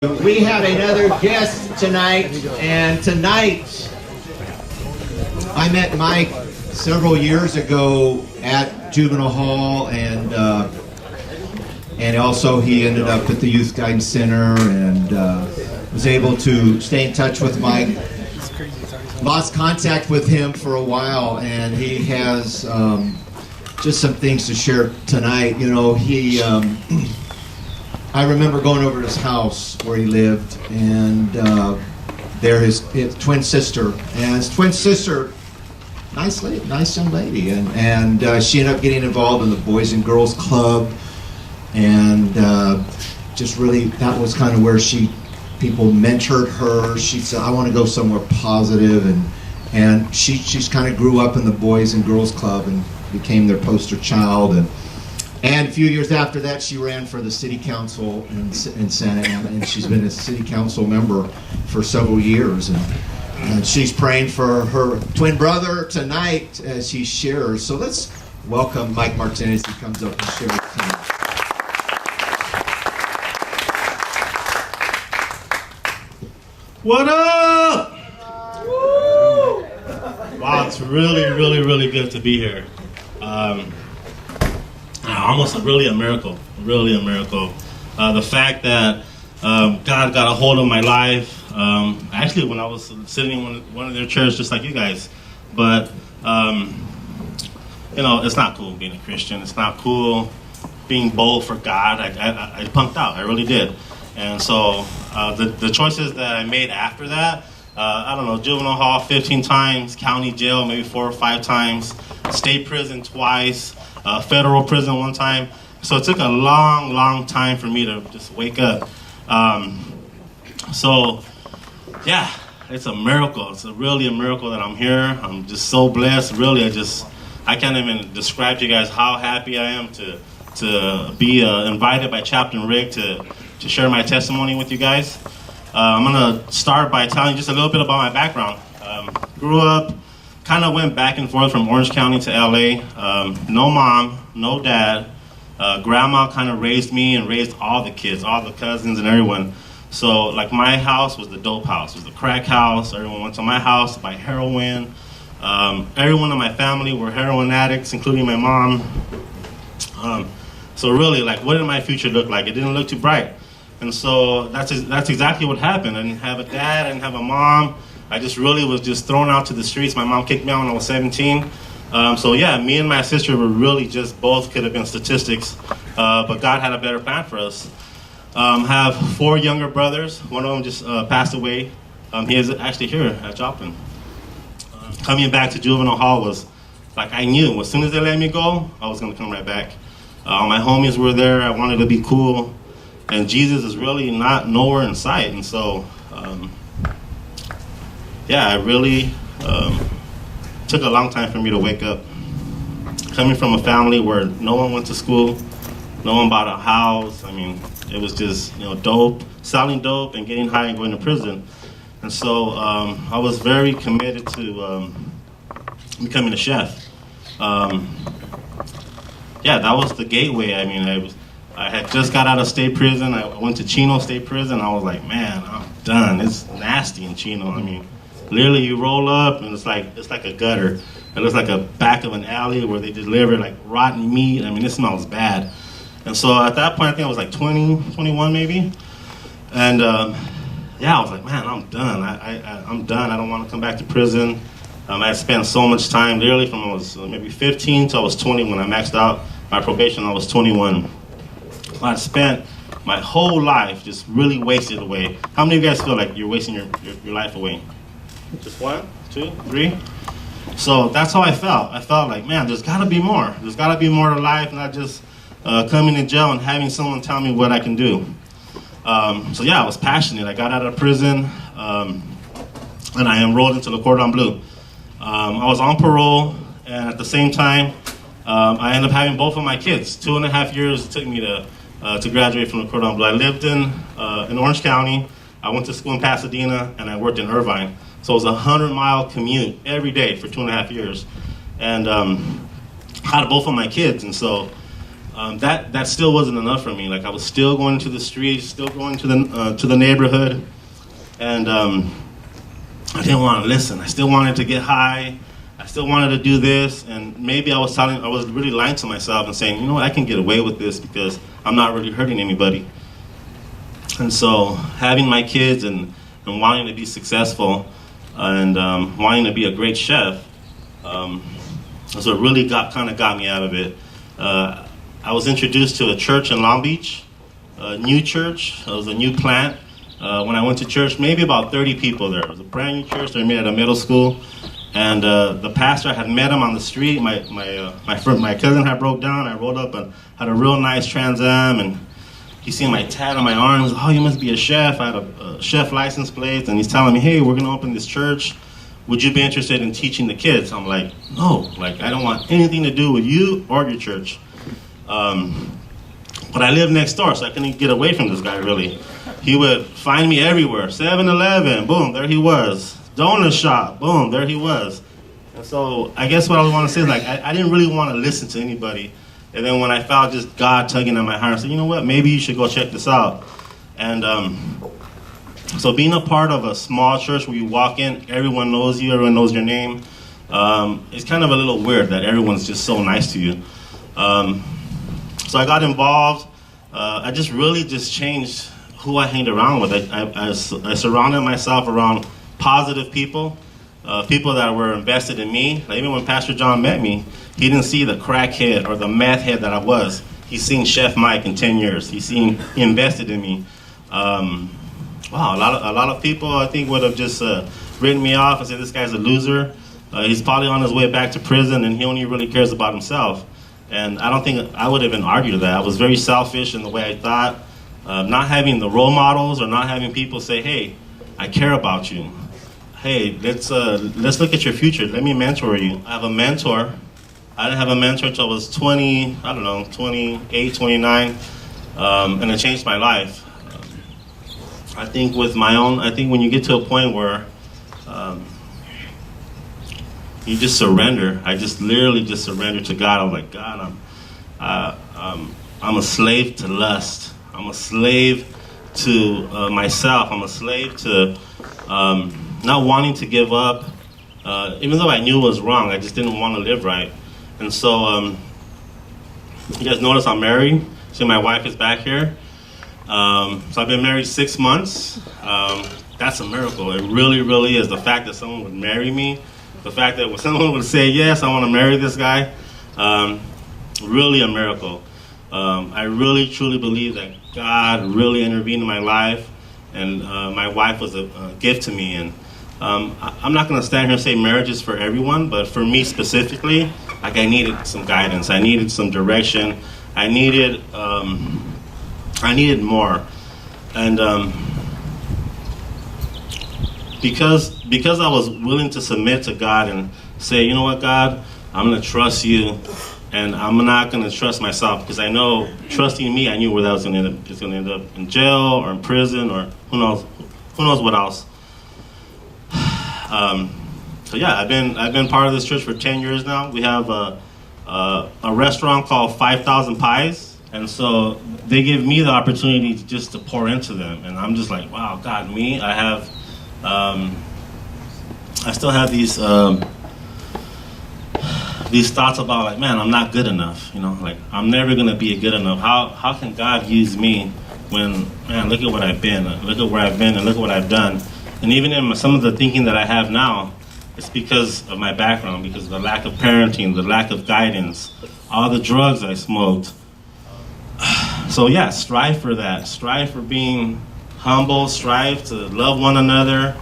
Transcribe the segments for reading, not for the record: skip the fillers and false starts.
We have another guest tonight, and tonight I met Mike several years ago at Juvenile Hall, and also he ended up at the Youth Guidance Center, and was able to stay in touch with Mike. Lost contact with him for a while, and he has just some things to share tonight. You know, he I remember going over to his house where he lived, and there his twin sister, and his twin sister, nice young lady, and she ended up getting involved in the Boys and Girls Club, and just really, that was kind of where people mentored her. She said, I want to go somewhere positive, and she's kind of grew up in the Boys and Girls Club and became their poster child, and a few years after that, she ran for the city council in Santa Ana, and she's been a city council member for several years. And she's praying for her twin brother tonight as he shares. So let's welcome Mike Martinez. He comes up and shares tonight. What up? Woo! Wow, it's really good to be here. Almost really a miracle. The fact that God got a hold of my life, actually when I was sitting in one of their chairs just like you guys, but you know, it's not cool being a Christian. It's not cool being bold for God. I punked out, I really did. And so the choices that I made after that, I don't know, juvenile hall 15 times, county jail maybe 4 or 5 times, state prison twice, federal prison one time. So it took a long time for me to just wake up. So yeah, it's a miracle. It's really a miracle that I'm here. I'm just so blessed. Really, I can't even describe to you guys how happy I am to be invited by Chaplain Rick to share my testimony with you guys. I'm gonna start by telling you just a little bit about my background. Grew up, kind of went back and forth from Orange County to LA. No mom, no dad. Grandma kind of raised me and raised all the kids, all the cousins and everyone. So like my house was the dope house, it was the crack house. Everyone went to my house to buy heroin. Everyone in my family were heroin addicts, including my mom. So really, like, what did my future look like? It didn't look too bright. And so that's exactly what happened. I didn't have a dad, I didn't have a mom. I just really was just thrown out to the streets. My mom kicked me out when I was 17. So yeah, me and my sister were really just both could have been statistics, but God had a better plan for us. Have 4 younger brothers. One of them just passed away. He is actually here at Joplin. Coming back to juvenile hall was like, I knew as soon as they let me go, I was gonna come right back. My homies were there. I wanted to be cool, and Jesus is really nowhere in sight. And so, yeah, I really took a long time for me to wake up. Coming from a family where no one went to school, no one bought a house. I mean, it was just, you know, dope, selling dope and getting high and going to prison. And so I was very committed to becoming a chef. Yeah, that was the gateway. I mean, I had just got out of state prison. I went to Chino State Prison. I was like, man, I'm done. It's nasty in Chino. I mean, literally you roll up and it's like a gutter. It looks like a back of an alley where they deliver like rotten meat. I mean, it smells bad. And so at that point, I think I was like 20, 21 maybe. And yeah, I was like, man, I'm done. I'm done. I don't want to come back to prison. I had spent so much time, literally from I was maybe 15 till I was 20 when I maxed out my probation. I was 21. I spent my whole life just really wasted away. How many of you guys feel like you're wasting your life away? Just 1, 2, 3? So that's how I felt. I felt like, man, there's got to be more. There's got to be more to life, not just coming to jail and having someone tell me what I can do. So yeah, I was passionate. I got out of prison, and I enrolled into the Cordon Bleu. I was on parole, and at the same time, I ended up having both of my kids. 2.5 years it took me to graduate from the Cordon Bleu. I lived in Orange County. I went to school in Pasadena, and I worked in Irvine. So it was a 100-mile commute every day for 2.5 years. And had both of my kids. And so that still wasn't enough for me. Like I was still going to the streets, still going to the neighborhood, and I didn't want to listen. I still wanted to get high. I still wanted to do this, and maybe I was really lying to myself and saying, you know what, I can get away with this because I'm not really hurting anybody. And so having my kids and wanting to be successful and wanting to be a great chef, so it really got me out of it. I was introduced to a church in Long Beach, a new church. It was a new plant. When I went to church, maybe about 30 people there. It was a brand new church. They met at a middle school. And the pastor, I had met him on the street. My cousin had broke down. I rolled up and had a real nice Trans Am, and he seen my tat on my arm. He was, oh, you must be a chef. I had a chef license plate, and he's telling me, hey, we're gonna open this church. Would you be interested in teaching the kids? I'm like, no, like I don't want anything to do with you or your church. But I lived next door, so I couldn't get away from this guy really. He would find me everywhere. 7-Eleven, boom, there he was. Donut shop, boom, there he was. And so I guess what I want to say is like I didn't really want to listen to anybody. And then when I felt just God tugging at my heart, I said, you know what, maybe you should go check this out. And so being a part of a small church where you walk in, everyone knows you, everyone knows your name, it's kind of a little weird that everyone's just so nice to you. So I got involved. I just really changed who I hanged around with. I surrounded myself around positive people, people that were invested in me. Like even when Pastor John met me, he didn't see the crackhead or the meth head that I was. He's seen Chef Mike in 10 years. He invested in me. Wow, a lot of people I think would have just written me off and said this guy's a loser. He's probably on his way back to prison and he only really cares about himself. And I don't think I would have even argued that. I was very selfish in the way I thought. Not having the role models or not having people say, hey, I care about you. Hey, let's look at your future. Let me mentor you. I have a mentor. I didn't have a mentor until I was 28, 29, and it changed my life. I think when you get to a point where you just surrender. I just literally just surrendered to God. I was like, God, I'm a slave to lust. I'm a slave to myself. I'm a slave to not wanting to give up. Even though I knew it was wrong, I just didn't want to live right. And so, you guys notice I'm married. See, my wife is back here. So I've been married 6 months. That's a miracle. It really, really is. The fact that someone would marry me, the fact that when someone would say, yes, I want to marry this guy, really a miracle. I really, truly believe that God really intervened in my life, and my wife was a gift to me. And I'm not going to stand here and say marriage is for everyone, but for me specifically, like I needed some guidance. I needed some direction. I needed more. And because I was willing to submit to God and say, you know what, God, I'm going to trust you, and I'm not going to trust myself, because I know trusting me, I knew where that was going to end up. It's going to end up in jail or in prison or who knows what else. So yeah, I've been part of this church for 10 years now. We have a restaurant called 5,000 Pies, and so they give me the opportunity to pour into them, and I'm just like, wow, God, me, I still have these thoughts about like, man, I'm not good enough, like I'm never gonna be good enough. How can God use me when, man, look at what I've been, look at where I've been, and look at what I've done. And even in some of the thinking that I have now, it's because of my background, because of the lack of parenting, the lack of guidance, all the drugs I smoked. So yeah, strive for that. Strive for being humble. Strive to love one another.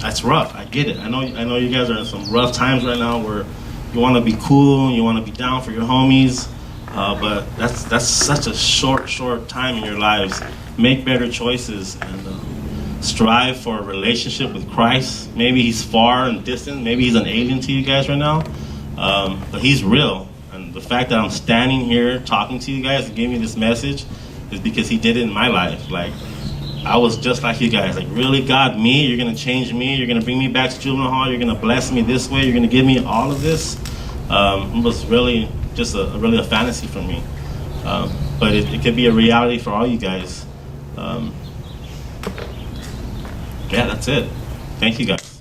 That's rough. I get it. I know you guys are in some rough times right now where you want to be cool, you want to be down for your homies, but that's such a short time in your lives. Make better choices and strive for a relationship with Christ. Maybe he's far and distant. Maybe he's an alien to you guys right now, but he's real. And the fact that I'm standing here talking to you guys and giving you this message is because he did it in my life. Like, I was just like you guys. Like, really, God, me? You're going to change me? You're going to bring me back to juvenile hall? You're going to bless me this way? You're going to give me all of this? It was really just really a fantasy for me. But it could be a reality for all you guys. Yeah, that's it. Thank you guys.